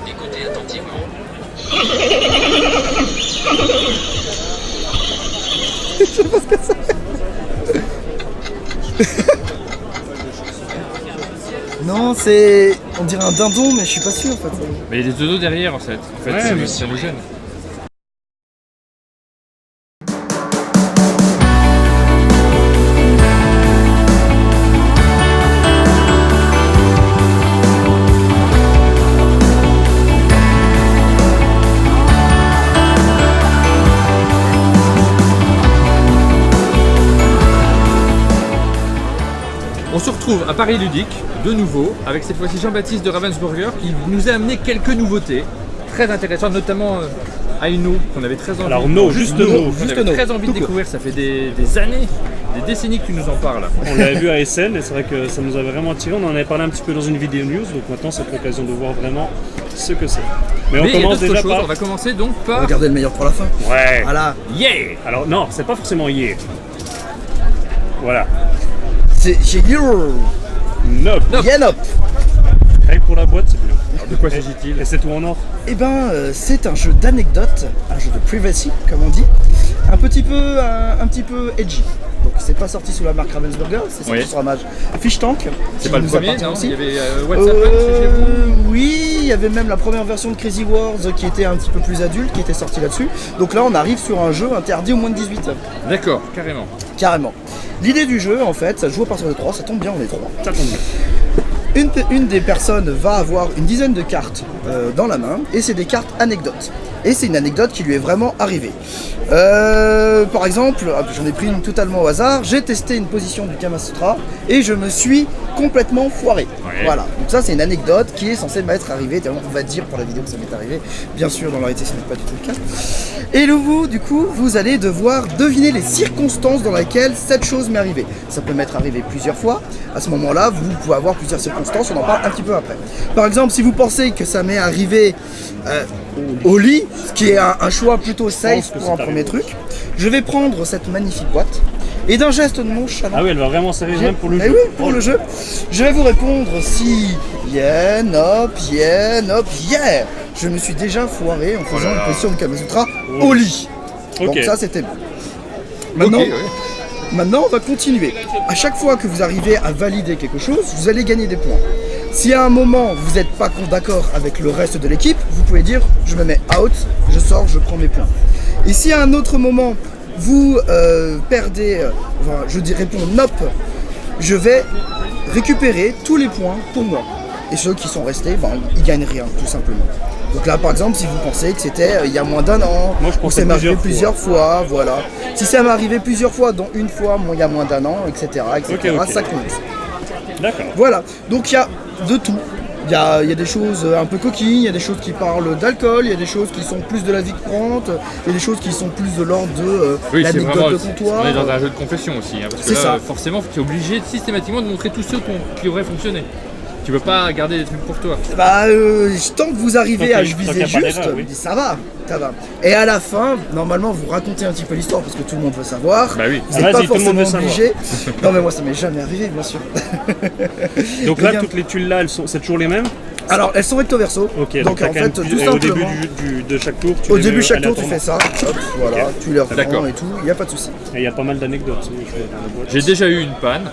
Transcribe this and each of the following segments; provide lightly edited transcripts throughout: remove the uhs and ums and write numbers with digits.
Écoutez attentivement. Je sais pas ce que c'est. Non, c'est... On dirait un dindon, mais je suis pas sûr en fait. Mais il y a des dodos derrière en fait. Ouais, mais ça nous gêne. On se retrouve à Paris Ludique, de nouveau, avec cette fois-ci Jean-Baptiste de Ravensburger qui nous a amené quelques nouveautés très intéressantes, notamment Aino, qu'on avait très envie, Alors, no, juste no. qu'on Juste avait no, très envie de tout court. découvrir. Ça fait des années, des décennies que tu nous en parles. On l'avait vu à Essen et c'est vrai que ça nous avait vraiment attiré. On en avait parlé un petit peu dans une vidéo news, donc maintenant c'est l'occasion de voir vraiment ce que c'est. Mais on Mais il y a commence d'autres déjà choses. par... On va commencer donc par... Regardez le meilleur pour la fin. Ouais. Voilà. Yeah. Alors non, c'est pas forcément yeah. Voilà. C'est chez Hero. Nope. Yanop. Rien que pour la boîte, c'est bien. Alors, de quoi s'agit-il? Et c'est tout en or. Eh ben, c'est un jeu d'anecdotes, un jeu de privacy, comme on dit, un petit peu edgy. Donc c'est pas sorti sous la marque Ravensburger, c'est sorti Oui. sur la marque Fish Tank. C'est qui pas le nous premier, appartient non? aussi. Il y avait WhatsApp chez vous? Oui, il y avait même la première version de Crazy Wars qui était un petit peu plus adulte, qui était sortie là-dessus. Donc là, on arrive sur un jeu interdit au moins de 18. D'accord, carrément. Carrément. L'idée du jeu, en fait, ça se joue à partir de 3, ça tombe bien, on est 3. Ça tombe bien. Une des personnes va avoir une dizaine de cartes dans la main, et c'est des cartes anecdotes. Et c'est une anecdote qui lui est vraiment arrivée. Par exemple, j'en ai pris une totalement au hasard, j'ai testé une position du Kama Sutra et je me suis complètement foiré. Ouais. Voilà, donc ça c'est une anecdote qui est censée m'être arrivée, on va dire pour la vidéo que ça m'est arrivé, bien sûr dans la réalité ce n'est pas du tout le cas. Et vous, du coup, vous allez devoir deviner les circonstances dans lesquelles cette chose m'est arrivée. Ça peut m'être arrivé plusieurs fois, à ce moment-là vous pouvez avoir plusieurs circonstances, on en parle un petit peu après. Par exemple, si vous pensez que ça m'est arrivé au lit, ce qui est un choix plutôt safe que pour un c'est premier arrivé. truc, je vais prendre cette magnifique boîte et d'un geste de nonchalant, Ah oui, elle va vraiment servir même pour le eh jeu. oui, pour le jeu, je vais vous répondre si yeah, nope, yeah, nope, yeah. Je me suis déjà foiré en faisant là là. une position de Kama Sutra au lit. Ok. Donc ça c'était bon. Maintenant, Ok, ouais. Maintenant, on va continuer. À chaque fois que vous arrivez à valider quelque chose, vous allez gagner des points. Si à un moment vous n'êtes pas d'accord avec le reste de l'équipe, vous pouvez dire je me mets out, je sors, je prends mes points. Et si à un autre moment vous perdez, enfin, je réponds nope, je vais récupérer tous les points pour moi. Et ceux qui sont restés, ben, ils gagnent rien, tout simplement. Donc là, par exemple, si vous pensez que c'était il y a moins d'un an, Moi, je ou pensais ça m'est arrivé plusieurs plusieurs fois, voilà. Si ça m'est arrivé plusieurs fois, dont une fois, il y a moins d'un an, etc., Ok, ok. ça compte. D'accord. Voilà, donc il y a de tout. Il y a des choses un peu coquines, il y a des choses qui parlent d'alcool, il y a des choses qui sont plus de la vie courante, il y a des choses qui sont plus de l'ordre de Oui, c'est vraiment. l'anecdote de comptoir. On est dans un jeu de confession aussi, hein, parce que C'est là, ça. forcément, tu es obligé systématiquement de montrer tous ceux qui auraient fonctionné. Tu peux pas garder des trucs pour toi. Bah, tant que vous arrivez Tant à qu'il- tant viser qu'il y a pas juste, d'erreur, oui. ça va, ça va. Et à la fin, normalement, vous racontez un petit peu l'histoire parce que tout le monde veut savoir. Bah oui. Vous Ah, n'êtes pas vas-y, tout le monde forcément veut obligé. Non, mais moi, ça m'est jamais arrivé, bien sûr. Donc Eh là, bien, toutes les tuiles là, c'est toujours les mêmes. Alors, elles sont recto verso. Ok. donc t'as en quand fait, même tout et au début simplement. de chaque tour, tu Au les début, mets chaque tour, tu aléatoirement. fais ça. Hop, voilà, tu les reprends D'accord. et tout, il n'y a pas de souci. Et il y a pas mal d'anecdotes. je vois, dans la boîte. J'ai déjà eu une panne.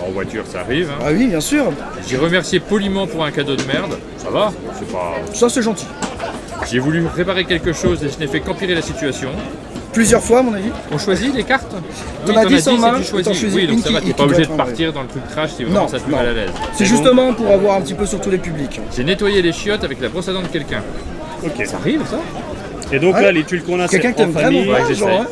Bon, en voiture, ça arrive. Hein. Ah oui, bien sûr. J'ai remercié poliment pour un cadeau de merde. Ça va, c'est pas. Ça, c'est gentil. J'ai voulu réparer quelque chose et je n'ai fait qu'empirer la situation. Plusieurs fois, à mon avis. On choisit les cartes? T'en as 10 en c'est main, du t'en choisi. choisis Oui, donc une ça va, qui t'es pas doit obligé être de en partir dans le truc trash si vraiment Non, ça te met non. mal à l'aise. C'est justement pour avoir un petit peu sur tous les publics. J'ai nettoyé les chiottes avec la brosse à dents de quelqu'un. Ok. Ça arrive ça? Et donc Ouais. là, les tuiles qu'on a, c'est Quelqu'un qui en aime vraiment famille. pas, ouais, genre, j'essaye. hein.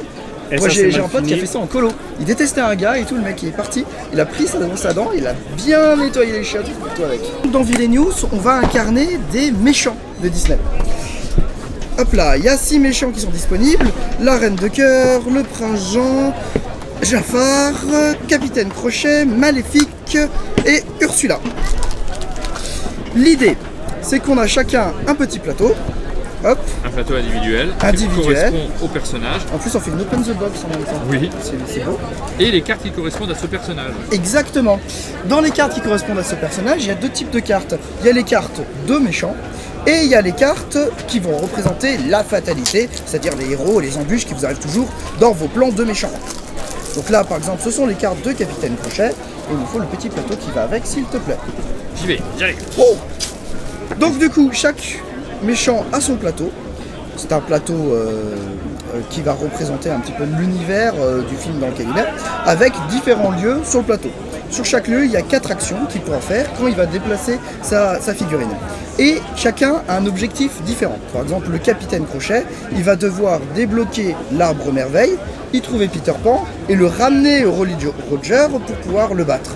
Et Moi ça, j'ai c'est un mal pote qui a fini. fait ça en colo. Il détestait un gars et tout, le mec il est parti. Il a pris sa brosse à dents, il a bien nettoyé les chiottes et tout avec. Dans Villain News, on va incarner des méchants de Disney. Hop là, il y a 6 méchants qui sont disponibles. La Reine de Cœur, le Prince Jean, Jafar, Capitaine Crochet, Maléfique et Ursula. L'idée, c'est qu'on a chacun un petit plateau. Hop, Un plateau individuel, Individuel. qui correspond au personnage. en plus on fait une open the box en même temps. Oui. C'est beau. Et les cartes qui correspondent à ce personnage. Exactement. Dans les cartes qui correspondent à ce personnage, il y a deux types de cartes. Il y a les cartes de méchants Et il y a les cartes qui vont représenter la fatalité, c'est-à-dire les héros et les embûches qui vous arrivent toujours dans vos plans de méchants. Donc là, par exemple, ce sont les cartes de Capitaine Crochet. Et il nous faut le petit plateau qui va avec, s'il te plaît. J'y vais, j'arrive. Oh. Donc du coup, chaque méchant a son plateau. C'est un plateau qui va représenter un petit peu l'univers du film dans lequel il est, avec différents lieux sur le plateau. Sur chaque lieu, il y a 4 actions qu'il pourra faire quand il va déplacer sa figurine. Et chacun a un objectif différent. Par exemple, le Capitaine Crochet, il va devoir débloquer l'arbre merveille, y trouver Peter Pan et le ramener au Rolly Roger pour pouvoir le battre.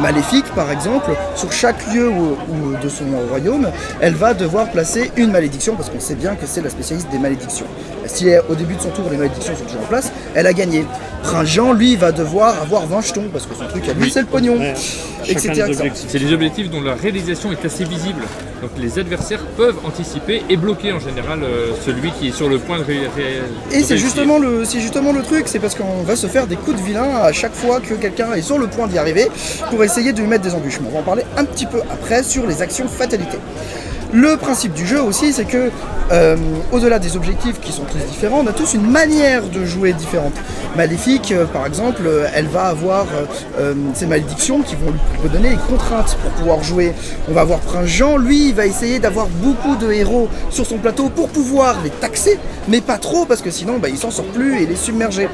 Maléfique, par exemple, sur chaque lieu de son royaume, elle va devoir placer une malédiction, parce qu'on sait bien que c'est la spécialiste des malédictions. Si au début de son tour, les malédictions sont toujours en place, elle a gagné. Prince Jean, lui, va devoir avoir 20 jetons, parce que son truc à lui, c'est le pognon. Ouais, etc. C'est des objectifs dont la réalisation est assez visible. Donc les adversaires peuvent anticiper et bloquer en général celui qui est sur le point de réussir. Et c'est justement le truc, c'est parce qu'on va se faire des coups de vilain à chaque fois que quelqu'un est sur le point d'y arriver pour essayer de lui mettre des embûchements. On va en parler un petit peu après sur les actions fatalités. Le principe du jeu aussi, c'est que au-delà des objectifs qui sont tous différents, on a tous une manière de jouer différente. Maléfique, par exemple, elle va avoir ses malédictions qui vont lui donner les contraintes pour pouvoir jouer. On va avoir Prince Jean, lui, il va essayer d'avoir beaucoup de héros sur son plateau pour pouvoir les taxer, mais pas trop, parce que sinon, il s'en sort plus et il est submergé.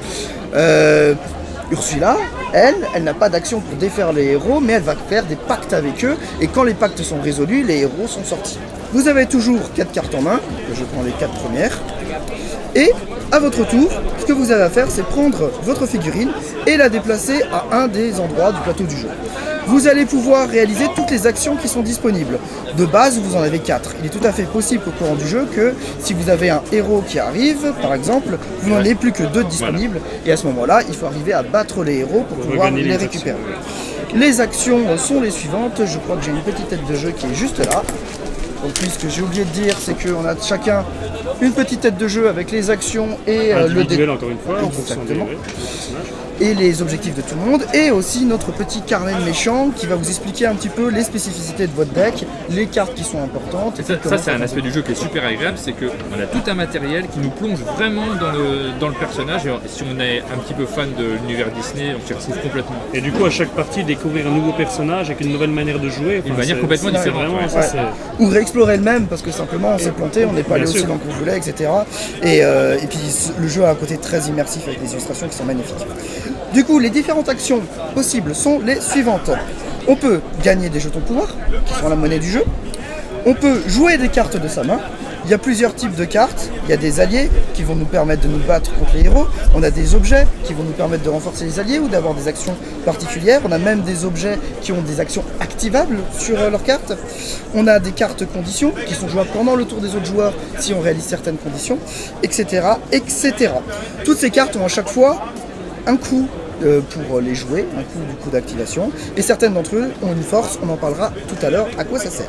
Ursula, elle n'a pas d'action pour défaire les héros, mais elle va faire des pactes avec eux, et quand les pactes sont résolus, les héros sont sortis. Vous avez toujours 4 cartes en main, je prends les 4 premières, et à votre tour, ce que vous avez à faire, c'est prendre votre figurine et la déplacer à un des endroits du plateau du jeu. Vous allez pouvoir réaliser toutes les actions qui sont disponibles. De base, vous en avez 4. Il est tout à fait possible au courant du jeu que si vous avez un héros qui arrive, par exemple, vous n'en avez plus que 2 disponibles. Et à ce moment-là, il faut arriver à battre les héros pour pouvoir les récupérer. Les actions sont les suivantes. Je crois que j'ai une petite tête de jeu qui est juste là. Donc, puisque j'ai oublié de dire, c'est qu'on a chacun une petite tête de jeu avec les actions et le dé. Encore une fois, exactement. Et les objectifs de tout le monde, et aussi notre petit carnet de méchants qui va vous expliquer un petit peu les spécificités de votre deck, les cartes qui sont importantes. Et ça c'est un aspect du jeu qui est super agréable, c'est qu'on a tout un matériel qui nous plonge vraiment dans le personnage, et si on est un petit peu fan de l'univers Disney, on s'y retrouve complètement. Et du coup, à chaque partie, découvrir un nouveau personnage avec une nouvelle manière de jouer. Une manière complètement différente. Vraiment, ça, ou réexplorer le même, parce que simplement on s'est planté, on n'est pas allé aussi loin qu'on voulait, etc. Et puis le jeu a un côté très immersif avec des illustrations qui sont magnifiques. Du coup, les différentes actions possibles sont les suivantes. On peut gagner des jetons de pouvoir, qui sont la monnaie du jeu. On peut jouer des cartes de sa main. Il y a plusieurs types de cartes. Il y a des alliés qui vont nous permettre de nous battre contre les héros. On a des objets qui vont nous permettre de renforcer les alliés ou d'avoir des actions particulières. On a même des objets qui ont des actions activables sur leurs cartes. On a des cartes conditions qui sont jouables pendant le tour des autres joueurs si on réalise certaines conditions, etc., etc. Toutes ces cartes ont à chaque fois un coût pour les jouer, un coût du coup d'activation, et certaines d'entre eux ont une force, on en parlera tout à l'heure à quoi ça sert.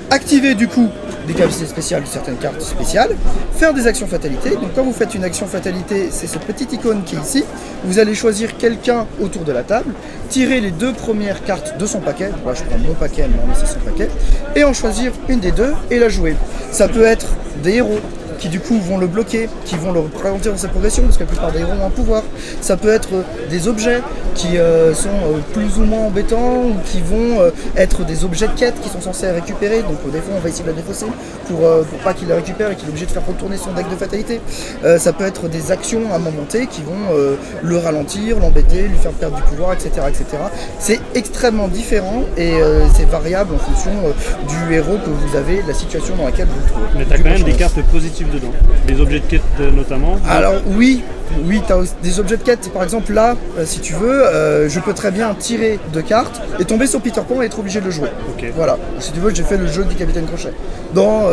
Activer du coup des capacités spéciales de certaines cartes spéciales, faire des actions fatalités. Donc quand vous faites une action fatalité, c'est ce petit icône qui est ici, vous allez choisir quelqu'un autour de la table, tirer les 2 premières cartes de son paquet, donc là je prends mon paquet, mais c'est son paquet, et en choisir une des 2 et la jouer. Ça peut être des héros qui du coup vont le bloquer, qui vont le ralentir dans sa progression, parce que la plupart des héros ont un pouvoir. Ça peut être des objets qui sont plus ou moins embêtants, ou qui vont être des objets de quête qui sont censés récupérer, donc des fois on va essayer de la défausser pour pas qu'il la récupère et qu'il est obligé de faire retourner son deck de fatalité. Ça peut être des actions à momenter qui vont le ralentir, l'embêter, lui faire perdre du pouvoir, etc. etc. C'est extrêmement différent et c'est variable en fonction du héros que vous avez, de la situation dans laquelle vous vous trouvez. Mais tu as quand même des cartes positives dedans, des objets de quête notamment. Alors oui, tu as des objets de quête, par exemple là, si tu veux, je peux très bien tirer 2 cartes et tomber sur Peter Pan et être obligé de le jouer. Okay. Voilà, si tu veux, j'ai fait le jeu du Capitaine Crochet. Dans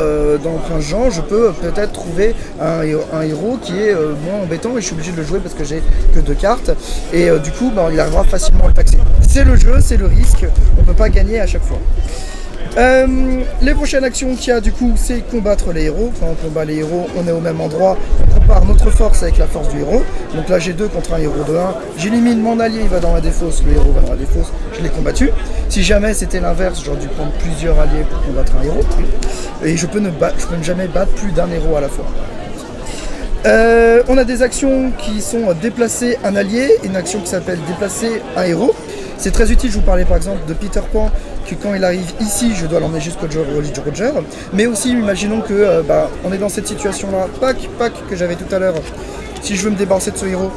Prince Jean, je peux peut-être trouver un héros qui est moins embêtant et je suis obligé de le jouer parce que j'ai que 2 cartes et du coup il arrivera facilement à le taxer. C'est le jeu, c'est le risque, on peut pas gagner à chaque fois. Les prochaines actions qu'il y a du coup, c'est combattre les héros. Quand on combat les héros, on est au même endroit, on compare notre force avec la force du héros. Donc là j'ai 2 contre un héros de 1, j'élimine mon allié, il va dans la défausse, le héros va dans la défausse, je l'ai combattu. Si jamais c'était l'inverse, j'aurais dû prendre plusieurs alliés pour combattre un héros. Et je peux ne jamais battre plus d'un héros à la fois. On a des actions qui sont déplacer un allié, une action qui s'appelle déplacer un héros. C'est très utile, je vous parlais par exemple de Peter Pan, que quand il arrive ici, je dois l'emmener jusqu'au Jolly Roger. Mais aussi, imaginons que on est dans cette situation-là, que j'avais tout à l'heure. Si je veux me débarrasser de ce héros,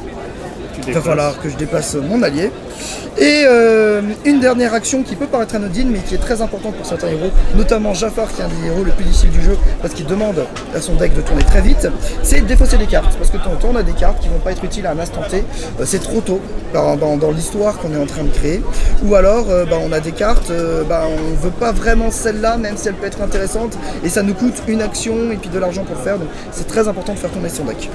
il va falloir que je déplace mon allié. Et une dernière action qui peut paraître anodine, mais qui est très importante pour certains héros, notamment Jafar, qui est un des héros le plus difficile du jeu, parce qu'il demande à son deck de tourner très vite, c'est défausser des cartes. Parce que de temps en temps, on a des cartes qui ne vont pas être utiles à un instant T, c'est trop tôt dans l'histoire qu'on est en train de créer. Ou alors, on a des cartes, on ne veut pas vraiment celle-là, même si elle peut être intéressante, et ça nous coûte une action et puis de l'argent pour le faire, donc c'est très important de faire tourner son deck.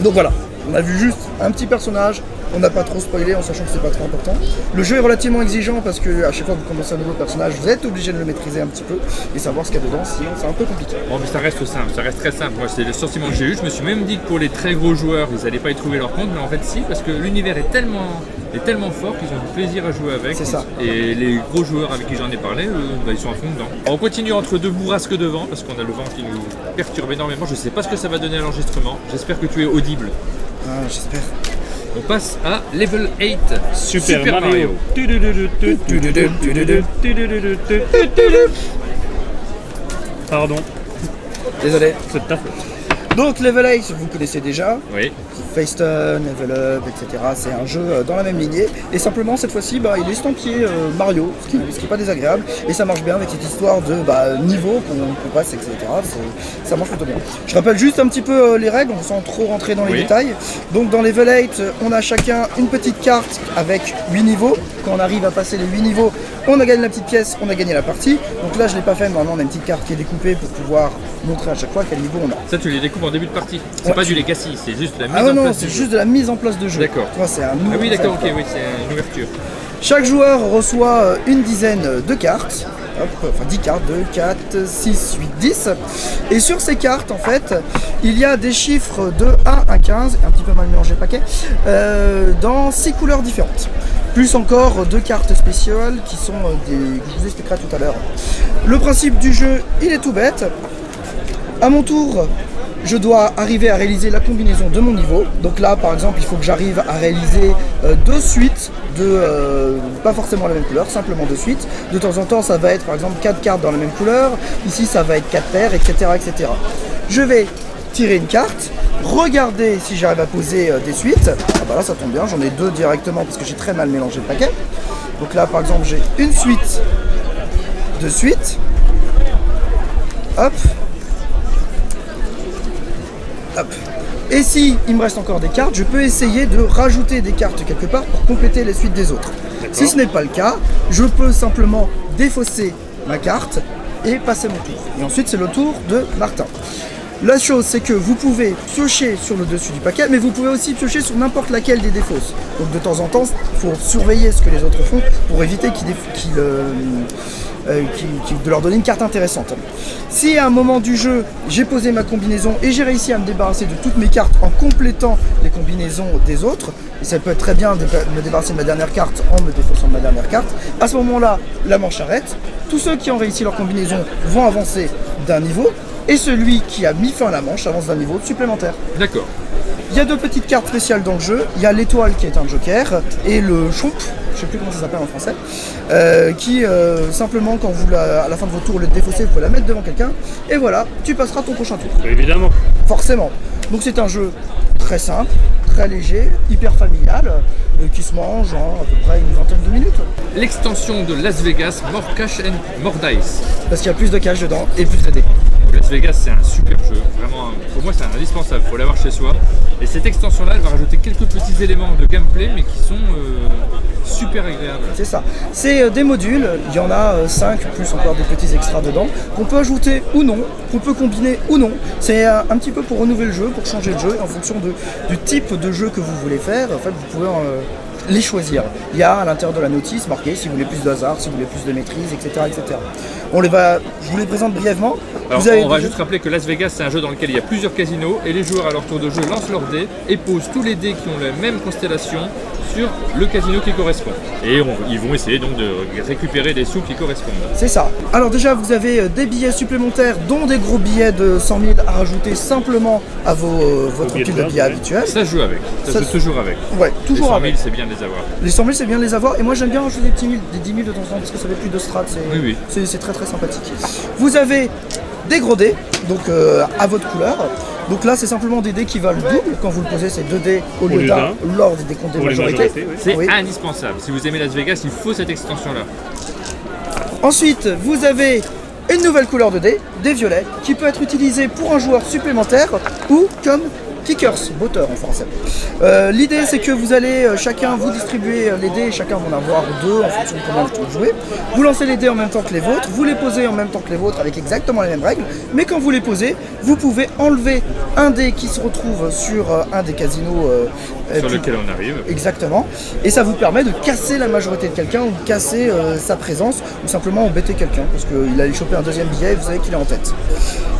Donc voilà, on a vu juste un petit personnage, on n'a pas trop spoilé en sachant que c'est pas très important. Le jeu est relativement exigeant parce que à chaque fois que vous commencez un nouveau personnage, vous êtes obligé de le maîtriser un petit peu et savoir ce qu'il y a dedans, sinon c'est un peu compliqué. Bon, mais ça reste simple, ça reste très simple. Moi, c'est le sentiment que j'ai eu. Je me suis même dit que pour les très gros joueurs, ils n'allaient pas y trouver leur compte, mais en fait, si, parce que l'univers est tellement fort qu'ils ont du plaisir à jouer avec. C'est ça. Et les gros joueurs avec qui j'en ai parlé, ils sont à fond dedans. Alors, on continue entre 2 bourrasques de vent parce qu'on a le vent qui nous perturbe énormément. Je sais pas ce que ça va donner à l'enregistrement. J'espère que tu es audible. Ah, j'espère. On passe à level 8, Super Mario. Pardon, Désolé. c'est de ta faute. Donc Level 8, vous connaissez déjà. Oui. Faceton, Level Up, etc. C'est un jeu dans la même lignée. Et simplement, cette fois-ci, il est estampillé Mario, ce qui n'est pas désagréable. Et ça marche bien avec cette histoire de niveau qu'on passe, etc. Ça marche plutôt bien. Je rappelle juste un petit peu les règles, sans trop rentrer dans les détails. Donc dans Level 8, on a chacun une petite carte avec 8 niveaux. Quand on arrive à passer les 8 niveaux, on a gagné la petite pièce, on a gagné la partie. Donc là, je ne l'ai pas fait, mais normalement, on a une petite carte qui est découpée pour pouvoir montrer à chaque fois quel niveau on a. Ça, tu les découpes en début de partie. C'est Ouais. pas du legacy, c'est juste la mise Ah en non, place. c'est juste de la mise en place de jeu. D'accord. Tu vois, c'est un nouveau Ah oui, d'accord, ok, concept. oui, c'est une ouverture. Chaque joueur reçoit une dizaine de cartes. Enfin 10 cartes, 2, 4, 6, 8, 10. Et sur ces cartes, en fait, il y a des chiffres de 1 à 15, un petit peu mal mélangé le paquet, dans 6 couleurs différentes. Plus encore 2 cartes spéciales qui sont que je vous expliquerai tout à l'heure. Le principe du jeu, il est tout bête. À mon tour, je dois arriver à réaliser la combinaison de mon niveau. Donc là, par exemple, il faut que j'arrive à réaliser 2 suites de, pas forcément la même couleur, simplement 2 suites. De temps en temps, ça va être par exemple 4 cartes dans la même couleur. Ici, ça va être 4 paires, etc., etc. Je vais tirer une carte, regarder si j'arrive à poser des suites. Ah bah là, ça tombe bien, j'en ai 2 directement parce que j'ai très mal mélangé le paquet. Donc là, par exemple, j'ai une suite, 2 suites. Hop. Hop. Et si il me reste encore des cartes, je peux essayer de rajouter des cartes quelque part pour compléter les suites des autres. Si ce n'est pas le cas, je peux simplement défausser ma carte et passer mon tour. Et ensuite c'est le tour de Martin. La chose c'est que vous pouvez piocher sur le dessus du paquet, mais vous pouvez aussi piocher sur n'importe laquelle des défausses. Donc de temps en temps, il faut surveiller ce que les autres font pour éviter de leur donner une carte intéressante. Si à un moment du jeu, j'ai posé ma combinaison et j'ai réussi à me débarrasser de toutes mes cartes en complétant les combinaisons des autres, et ça peut être très bien de me débarrasser de ma dernière carte en me défaussant de ma dernière carte, à ce moment-là, la manche arrête. Tous ceux qui ont réussi leur combinaison vont avancer d'un niveau, et celui qui a mis fin à la manche avance d'un niveau supplémentaire. D'accord. Il y a 2 petites cartes spéciales dans le jeu. Il y a l'étoile qui est un joker et le chomp, je sais plus comment ça s'appelle en français, qui simplement quand vous à la fin de votre tour le défausser, vous pouvez la mettre devant quelqu'un et voilà, tu passeras ton prochain tour. Évidemment. Forcément. Donc c'est un jeu très simple, très léger, hyper familial, qui se mange en à peu près une vingtaine de minutes. L'extension de Las Vegas, More Cash and More Dice. Parce qu'il y a plus de cash dedans et plus de dés. Las Vegas, c'est un super jeu. Vraiment, pour moi, c'est un indispensable. Il faut l'avoir chez soi. Et cette extension-là, elle va rajouter quelques petits éléments de gameplay, mais qui sont super agréables. C'est ça. C'est des modules, il y en a 5, plus encore des petits extras dedans, qu'on peut ajouter ou non, qu'on peut combiner ou non. C'est un petit peu pour renouveler le jeu, pour changer le jeu, en fonction du type de jeu que vous voulez faire. En fait, vous pouvez les choisir. Il y a à l'intérieur de la notice marqué si vous voulez plus de hasard, si vous voulez plus de maîtrise, etc. etc. Je vous les présente brièvement. Alors, Vous avez on va déjà- juste rappeler que Las Vegas, c'est un jeu dans lequel il y a plusieurs casinos et les joueurs à leur tour de jeu lancent leurs dés et posent tous les dés qui ont la même constellation sur le casino qui correspond. Et ils vont essayer donc de récupérer des sous qui correspondent. C'est ça. Alors déjà, vous avez des billets supplémentaires, dont des gros billets de 100 000 à rajouter simplement à votre billets de pile de base, billets ouais. habituel. Ça se joue avec. Ça Ça se joue toujours avec. Ouais, toujours Les 100 000, avec. c'est bien de les avoir. Les 100 000, c'est bien de les avoir. Et moi, j'aime bien rajouter des 10 000 de temps en temps parce que ça fait plus de strat. Oui. C'est très très sympathique. Vous avez des gros dés, donc à votre couleur. Donc là, c'est simplement des dés qui valent double. Quand vous le posez, c'est 2 dés au lieu d'un lors des décomptes des Pour les majorités. majorités, oui. C'est Oui. indispensable. Si vous aimez Las Vegas, il faut cette extension-là. Ensuite, vous avez une nouvelle couleur de dés, des violets, qui peut être utilisée pour un joueur supplémentaire ou comme kickers, botteur en français. L'idée, c'est que vous allez chacun vous distribuer les dés, chacun va en avoir 2 en fonction de comment vous jouez. Vous lancez les dés en même temps que les vôtres, vous les posez en même temps que les vôtres avec exactement les mêmes règles, mais quand vous les posez, vous pouvez enlever un dé qui se retrouve sur un des casinos Sur lequel on arrive. Exactement, et ça vous permet de casser la majorité de quelqu'un ou de casser sa présence ou simplement embêter quelqu'un parce qu'il allait choper un deuxième billet et vous savez qu'il est en tête.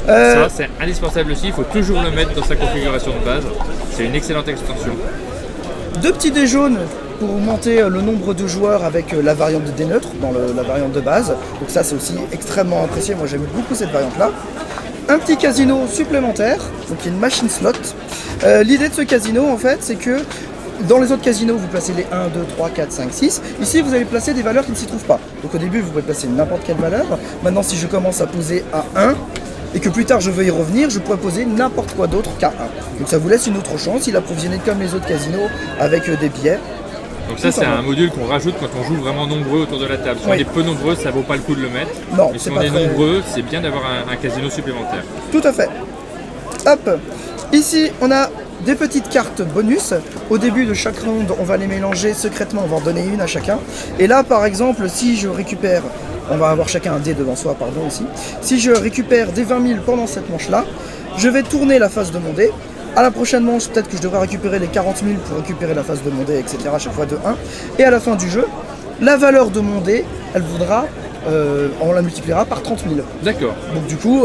Ça, c'est indispensable aussi. Il faut toujours le mettre dans sa configuration de base. C'est une excellente extension. 2 petits dés jaunes pour augmenter le nombre de joueurs avec la variante de dés neutres dans la variante de base. Donc ça, c'est aussi extrêmement apprécié. Moi, j'aime beaucoup cette variante-là. Un petit casino supplémentaire, donc une machine slot. L'idée de ce casino, en fait, c'est que dans les autres casinos, vous placez les 1, 2, 3, 4, 5, 6. Ici, vous allez placer des valeurs qui ne s'y trouvent pas. Donc au début, vous pouvez placer n'importe quelle valeur. Maintenant, si je commence à poser à 1, et que plus tard je veux y revenir, je pourrais poser n'importe quoi d'autre qu'à 1. Donc ça vous laisse une autre chance, il est approvisionné comme les autres casinos avec des billets. Donc ça, c'est un module qu'on rajoute quand on joue vraiment nombreux autour de la table. Si on Oui. est peu nombreux, ça vaut pas le coup de le mettre. Non, mais si c'est on pas est très- nombreux, c'est bien d'avoir un casino supplémentaire. Tout à fait. Hop. Ici, on a des petites cartes bonus. Au début de chaque round, on va les mélanger secrètement, on va en donner une à chacun. Et là, par exemple, si je récupère, on va avoir chacun un dé devant soi, pardon, ici. Si je récupère des 20 000 pendant cette manche-là, je vais tourner la face de mon dé. À la prochaine manche, peut-être que je devrais récupérer les 40 000 pour récupérer la face de mon dé, etc. à chaque fois de 1. Et à la fin du jeu, la valeur de mon dé, elle voudra, on la multipliera par 30 000. D'accord. Donc du coup,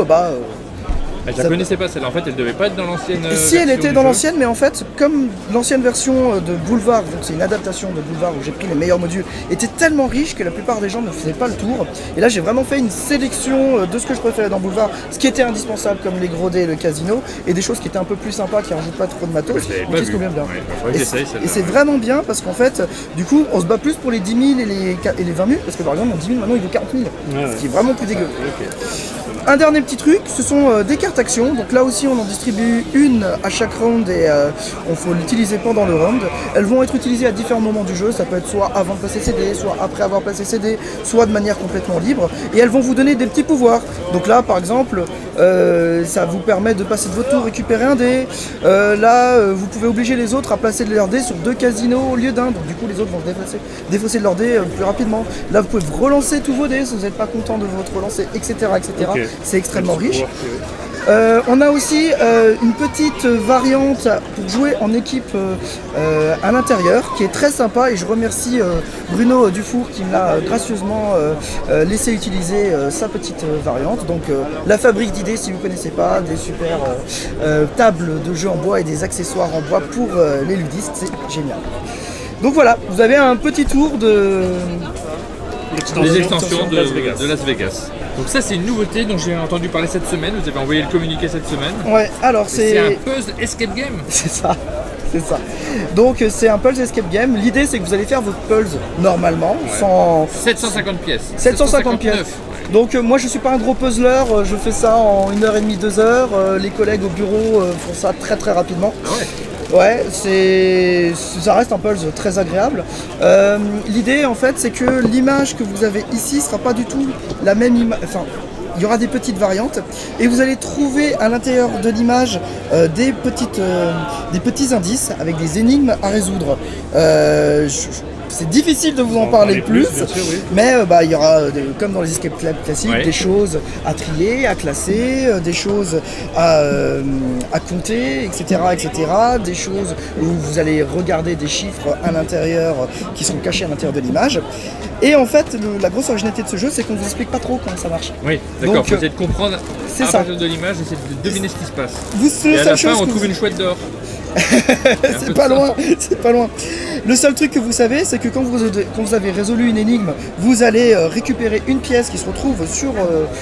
Je la connaissais pas celle-là. En fait, elle devait pas être dans l'ancienne. si elle version était du dans jeu. l'ancienne, mais en fait, comme l'ancienne version de Boulevard, donc c'est une adaptation de Boulevard où j'ai pris les meilleurs modules, était tellement riche que la plupart des gens ne faisaient pas le tour. Et là, j'ai vraiment fait une sélection de ce que je préférais dans Boulevard, ce qui était indispensable comme les gros dés et le casino, et des choses qui étaient un peu plus sympas, qui rajoutent pas trop de matos, Ouais, je l'avais mais pas qui se vu. conviennent bien. Ouais, faudrait que Et j'essaye c'est- celle-là. et c'est vraiment bien parce qu'en fait, du coup, on se bat plus pour les 10 000 et les 20 000, parce que par exemple, mon 10 000 maintenant il vaut 40 000, Ouais, ouais. ce qui est vraiment plus dégueu. Ok. Un dernier petit truc, ce sont des cartes actions. Donc là aussi, on en distribue une à chaque round et on faut l'utiliser pendant le round. Elles vont être utilisées à différents moments du jeu. Ça peut être soit avant de passer ses dés, soit après avoir passé ses dés, soit de manière complètement libre. Et elles vont vous donner des petits pouvoirs. Donc là, par exemple, ça vous permet de passer de votre tour, récupérer un dé. Vous pouvez obliger les autres à placer leurs dés sur 2 casinos au lieu d'un. Donc du coup, les autres vont défausser de leurs dés plus rapidement. Là, vous pouvez relancer tous vos dés si vous n'êtes pas content de votre relancer, etc. etc. Ok. C'est extrêmement riche. Ouais. On a aussi une petite variante pour jouer en équipe à l'intérieur qui est très sympa et je remercie Bruno Dufour qui me l'a gracieusement laissé utiliser sa petite variante. Donc la fabrique d'idées, si vous ne connaissez pas, des super tables de jeux en bois et des accessoires en bois pour les ludistes, c'est génial. Donc voilà, vous avez un petit tour de... Les extensions de Las Vegas. de Las Vegas. Donc ça, c'est une nouveauté dont j'ai entendu parler cette semaine. Vous avez envoyé le communiqué cette semaine. Ouais, alors C'est un puzzle escape game. C'est ça, c'est ça. Donc c'est un Pulse Escape Game. L'idée c'est que vous allez faire votre Pulse normalement, sans 750 pièces. 750 pièces. 759, ouais. Donc moi je suis pas un gros puzzler, je fais ça en 1h30, 2 heures. Les collègues au bureau font ça très très rapidement. Ah ouais. Ouais, ça reste un puzzle très agréable. L'idée en fait c'est que l'image que vous avez ici sera pas du tout la même image. Enfin, il y aura des petites variantes et vous allez trouver à l'intérieur de l'image des petits indices avec des énigmes à résoudre. c'est difficile de vous en en parler plus, bien sûr, oui. mais il y aura, comme dans les escape clubs classiques, Ouais. des choses à trier, à classer, des choses à compter, etc., etc., des choses où vous allez regarder des chiffres à l'intérieur qui seront cachés à l'intérieur de l'image. Et en fait, la grosse originalité de ce jeu, c'est qu'on vous explique pas trop comment ça marche. Oui, d'accord, Donc, faut essayer de comprendre c'est à ça. partir de l'image, essayer de deviner ce qui se passe. C'est Et la à seule la fin, chose on que trouve vous- une chouette d'or. c'est pas loin, c'est pas loin. Le seul truc que vous savez, c'est que quand vous avez résolu une énigme, vous allez récupérer une pièce qui se retrouve sur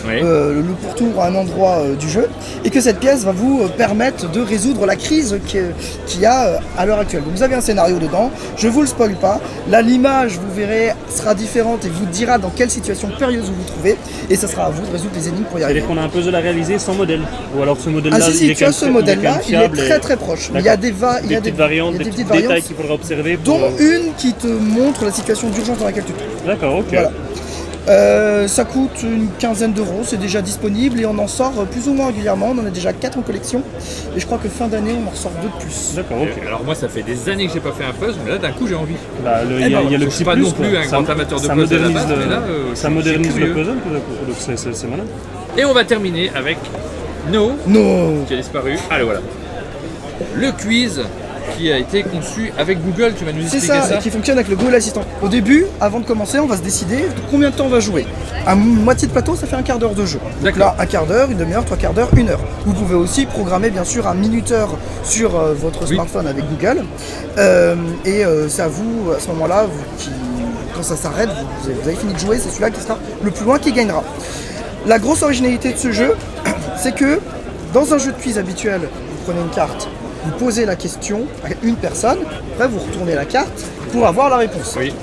Oui. le pourtour à un endroit du jeu, et que cette pièce va vous permettre de résoudre la crise qu'il y a à l'heure actuelle. Donc vous avez un scénario dedans, je vous le spoil pas. Là, l'image, vous verrez, sera différente et vous dira dans quelle situation périlleuse vous vous trouvez, et ça sera à vous de résoudre les énigmes pour y arriver. C'est-à-dire qu'on a un puzzle à réaliser sans modèle. Ou alors ce modèle-là, Ah si, il est tu as ce modèle-là, il est fiable et- très proche. Il y a D'accord. des Des petites variantes, il y a des des petits petites détails variantes, qu'il faudra observer pour... dont une qui te montre la situation d'urgence dans laquelle tu te trouves. D'accord, ok. Voilà. Ça coûte une quinzaine d'euros, c'est déjà disponible et on en sort plus ou moins régulièrement. On en a déjà 4 en collection et je crois que fin d'année on en ressort 2 de plus. D'accord, ok. Alors moi, ça fait des années que j'ai pas fait un puzzle, mais là, d'un coup, j'ai envie. Bah, il y a, ben, il y a le je petit suis pas plus, non plus quoi. un grand amateur de ça puzzle à la modernise base, le, mais là, ça je modernise suis le curieux. puzzle, tout à coup. Donc c'est malin. Et on va terminer avec No, Non. qui a disparu. Allez, voilà. Le quiz qui a été conçu avec Google, tu vas nous C'est expliquer ça, ça, et qui fonctionne avec le Google Assistant. Au début, avant de commencer, on va se décider de combien de temps on va jouer. À moitié de plateau, ça fait un quart d'heure de jeu. Donc D'accord. là, un quart d'heure, une demi-heure, 3 quarts d'heure, 1 heure. Vous pouvez aussi programmer bien sûr un minuteur sur votre Oui. smartphone avec Google. C'est à vous, à ce moment-là, quand ça s'arrête, vous avez fini de jouer, c'est celui-là qui sera le plus loin qui gagnera. La grosse originalité de ce jeu, c'est que dans un jeu de quiz habituel, vous prenez une carte, vous posez la question à une personne, après vous retournez la carte pour avoir la réponse. Oui.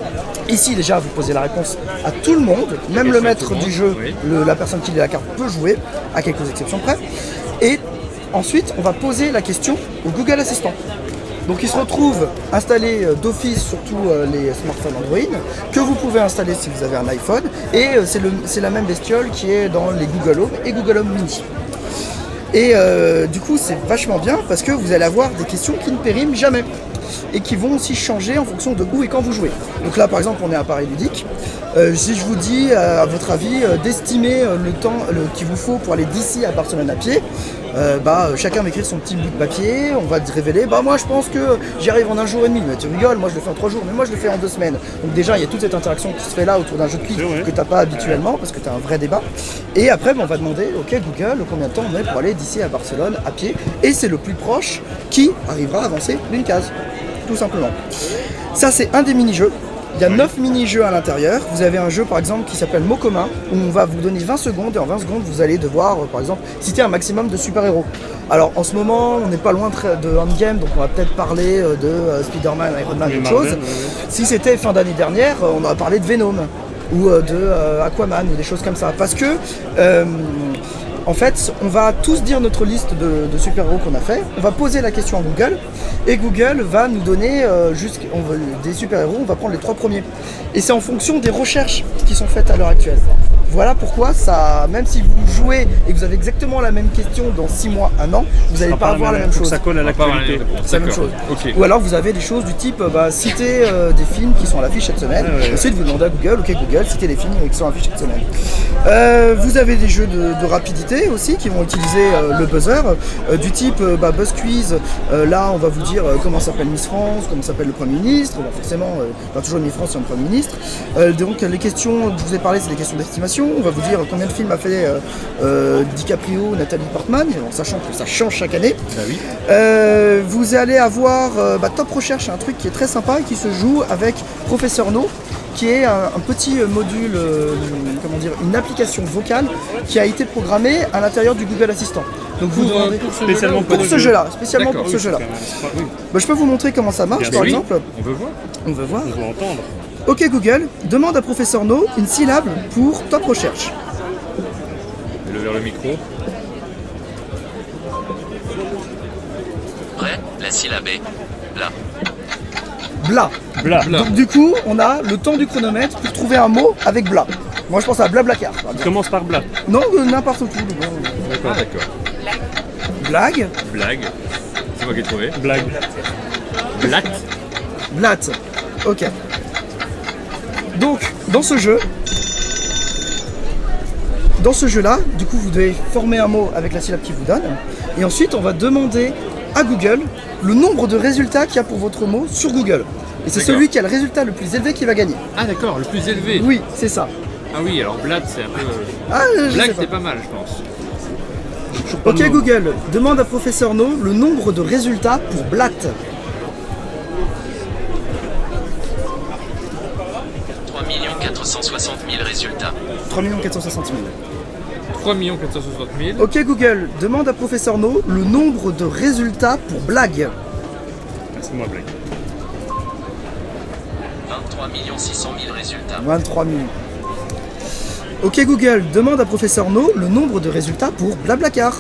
Ici déjà vous posez la réponse à tout le monde, même le Question à maître tout le du monde, jeu, oui. la personne qui lit la carte peut jouer, à quelques exceptions près. Et ensuite on va poser la question au Google Assistant. Donc il se retrouve installé d'office sur tous les smartphones Android, que vous pouvez installer si vous avez un iPhone, et c'est la même bestiole qui est dans les Google Home et Google Home Mini. Et du coup c'est vachement bien parce que vous allez avoir des questions qui ne périment jamais et qui vont aussi changer en fonction de où et quand vous jouez. Donc là par exemple on est à Paris Ludique. Si je vous dis à votre avis d'estimer le temps qu'il vous faut pour aller d'ici à Barcelone à pied, chacun va écrire son petit bout de papier, on va te révéler, moi je pense que j'y arrive en 1 jour et demi, mais tu rigoles, moi je le fais en 3 jours, mais moi je le fais en 2 semaines. Donc déjà il y a toute cette interaction qui se fait là autour d'un jeu de quiz C'est vrai. que tu n'as pas habituellement parce que tu as un vrai débat. Et après on va demander, ok Google, combien de temps on met pour aller d'ici à Barcelone à pied, et c'est le plus proche qui arrivera à avancer d'une case, tout simplement. Ça c'est un des mini-jeux. Il y a 9 mini-jeux à l'intérieur. Vous avez un jeu par exemple qui s'appelle Mots communs où on va vous donner 20 secondes et en 20 secondes vous allez devoir par exemple citer un maximum de super-héros. Alors en ce moment on n'est pas loin de Endgame donc on va peut-être parler de Spider-Man, Iron Man, Oui, d'autres Marvel, choses. oui. Si c'était fin d'année dernière on aurait parlé de Venom ou de Aquaman ou des choses comme ça. Parce que en fait, on va tous dire notre liste de super-héros qu'on a fait, on va poser la question à Google, et Google va nous donner des super-héros, on va prendre les 3 premiers. Et c'est en fonction des recherches qui sont faites à l'heure actuelle. Voilà pourquoi, même si vous jouez et que vous avez exactement la même question dans 6 mois, 1 an, vous n'allez pas avoir la même Faut que chose. ça colle à On va pas avoir l'actualité. la réponse. C'est la même D'accord. chose. Ok. Ou alors vous avez des choses du type citer des films qui sont à l'affiche cette semaine. Ah ouais. Ensuite vous demandez à Google, ok Google, citez les films qui sont à l'affiche cette semaine. Vous avez des jeux de rapidité aussi qui vont utiliser le buzzer du type Buzz Quiz. Là on va vous dire comment s'appelle Miss France, comment s'appelle le Premier ministre. Bon, forcément, pas toujours Miss France, c'est un Premier ministre. Donc les questions dont je vous ai parlé, c'est des questions d'estimation. On va vous dire combien de films a fait DiCaprio, Nathalie Portman, en sachant que ça change chaque année. Bah oui. Vous allez avoir Top Recherche, un truc qui est très sympa et qui se joue avec Professeur No, qui est un petit module, une application vocale qui a été programmée à l'intérieur du Google Assistant. Donc vous demandez Spécialement pour ce jeu-là, spécialement D'accord, pour ce jeu-là. Oui, Je peux vous montrer comment ça marche, Bien par Oui, exemple. on veut voir. On va voir. on va entendre. Ok Google, demande à Professeur No une syllabe pour Top Recherche. Le vers le micro. Prêt, la syllabe est là. Bla. Bla. Bla. Donc du coup, on a le temps du chronomètre pour trouver un mot avec bla. Moi je pense à Blablacar. par exemple. Commence par bla. Non, n'importe où. Bon, Ah d'accord. blague, Blague. C'est moi qui ai trouvé. Blague. Blatt. blatte. Ok. Donc, dans ce jeu-là, du coup, vous devez former un mot avec la syllabe qu'il vous donne. Et ensuite, on va demander à Google le nombre de résultats qu'il y a pour votre mot sur Google. Et c'est D'accord. celui qui a le résultat le plus élevé qui va gagner. Ah d'accord, le plus élevé. Oui, c'est ça. Ah oui, alors Blatt c'est un peu... Ah, je sais Black pas. c'était pas mal, je pense. Toujours pas de Ok nom. Google, demande à Professeur No le nombre de résultats pour Blatt. 3 460 000 résultats. 3 460 000. 3 460 000. Ok Google, demande à Professeur No le nombre de résultats pour blague. Ah, c'est moi, Black. 23 600 000 résultats. 23 millions. Ok Google, demande à Professeur No le nombre de résultats pour Blablacar.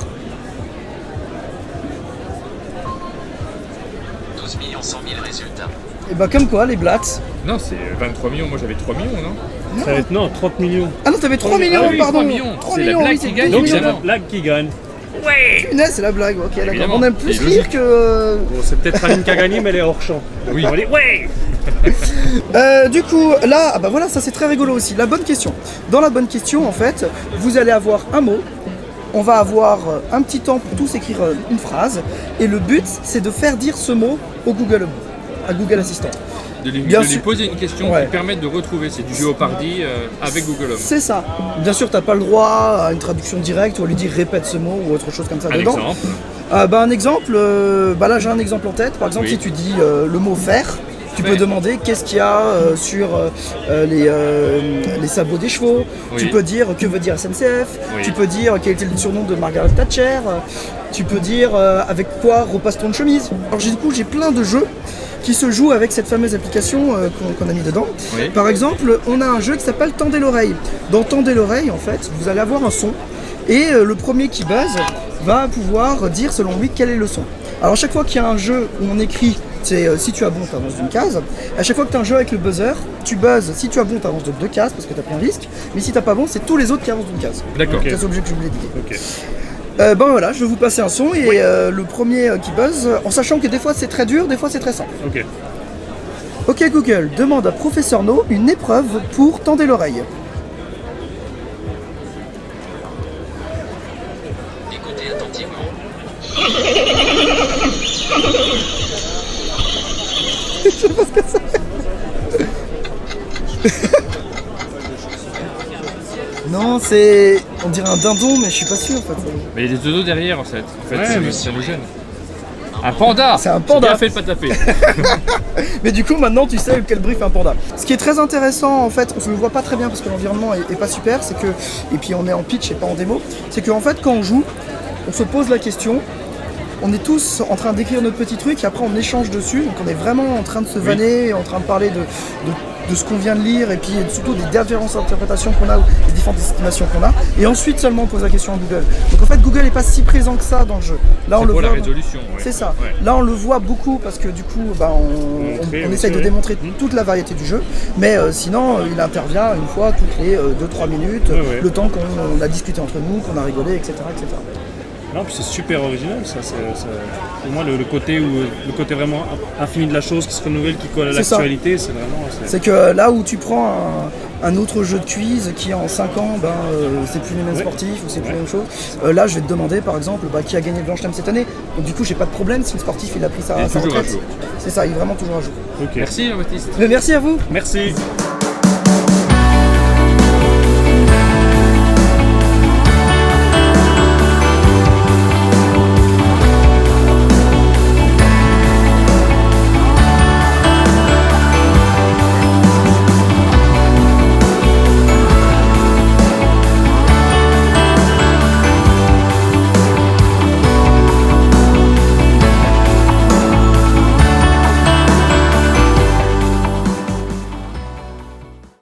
12 100 000 résultats. Et bah comme quoi les Blatts. Non, c'est 23 millions, moi j'avais 3 millions, non? Ça va être, non, 30 millions. Ah non, t'avais 3 millions, Ah oui, pardon. 3 millions. 3 C'est la millions, blague oui, qui c'est gagne, 12 Donc c'est millions. la Black qui gagne. Punaise, c'est la blague, ok d'accord. Évidemment, On aime plus c'est rire logique. que... Bon, c'est peut-être Aline qui a gagné, mais elle est hors champ. Oui. On va dire, ouais. Du coup, là, ah bah voilà, ça c'est très rigolo aussi. La bonne question. Dans la bonne question, en fait, vous allez avoir un mot. On va avoir un petit temps pour tous écrire une phrase. Et le but, c'est de faire dire ce mot au Google, à Google Assistant. De lui Bien sûr. poser une question Ouais. qui permette de retrouver. C'est du Jeopardy avec Google Home. C'est ça. Bien sûr, t'as pas le droit à une traduction directe ou à lui dire répète ce mot ou autre chose comme ça Un dedans. exemple. Un exemple, là j'ai un exemple en tête. Par exemple, Oui. si tu dis le mot faire, tu peux Faire. demander qu'est-ce qu'il y a sur les sabots des chevaux. Oui. Tu peux dire que veut dire SNCF. Oui. Tu peux dire quel était le surnom de Margaret Thatcher. Tu peux dire avec quoi repasse-t-on une chemise. Alors du coup, j'ai plein de jeux qui se jouent avec cette fameuse application qu'on a mis dedans. Oui. Par exemple, on a un jeu qui s'appelle Tendez l'oreille. Dans Tendez l'oreille, en fait, vous allez avoir un son et le premier qui buzz va pouvoir dire selon lui quel est le son. Alors à chaque fois qu'il y a un jeu où on écrit, c'est si tu as bon, tu avances d'une case. À chaque fois que tu as un jeu avec le buzzer, tu buzzes, si tu as bon, tu avances de 2 cases parce que tu as pris un risque. Mais si tu pas bon, c'est tous les autres qui avancent d'une case. D'accord. Ok. C'est l'objet que je voulais dire. Ok. Ben voilà, je vais vous passer un son et le premier qui buzz, en sachant que des fois c'est très dur, des fois c'est très simple. Ok. Ok Google, demande à Professeur No une épreuve pour Tendez l'oreille. Écoutez attentivement. Non, c'est... On dirait un dindon, mais je suis pas sûr en fait. Mais il y a des dodos derrière en fait. Ouais, ça, mais ça nous gêne. Un panda. C'est un panda. Bien fait de pas taper. Mais du coup, maintenant tu sais quel brief un panda. Ce qui est très intéressant en fait, on se le voit pas très bien parce que l'environnement est pas super, c'est que... Et puis on est en pitch et pas en démo. C'est qu'en fait, quand on joue, on se pose la question. On est tous en train d'écrire notre petit truc et après on échange dessus. Donc on est vraiment en train de se vanner, en train de parler de ce qu'on vient de lire et puis surtout des différentes interprétations qu'on a ou des différentes estimations qu'on a. Et ensuite seulement on pose la question à Google. Donc en fait Google n'est pas si présent que ça dans le jeu. Là on C'est le pour la voit. résolution. Ouais. C'est ça. Ouais. Là on le voit beaucoup parce que du coup on essaye de démontrer toute la variété du jeu. Mais sinon il intervient une fois toutes les 2-3 minutes, Ouais. le temps qu'on a discuté entre nous, qu'on a rigolé, etc. etc. Non, puis c'est super original, ça. Pour moi, le côté vraiment infini de la chose qui se renouvelle, qui colle à C'est ça. l'actualité, c'est vraiment. C'est que là où tu prends un autre jeu de quiz qui en 5 ans, c'est plus les mêmes Ouais. sportifs ou c'est plus Ouais. la même chose. Là, je vais te demander par exemple qui a gagné le Blanche-Neige cette année. Donc du coup, j'ai pas de problème si le sportif il a pris Il est sa toujours à retraite. jour. C'est ça, il est vraiment toujours à jour. Ok. Merci Jean-Baptiste. Mais merci à vous. Merci.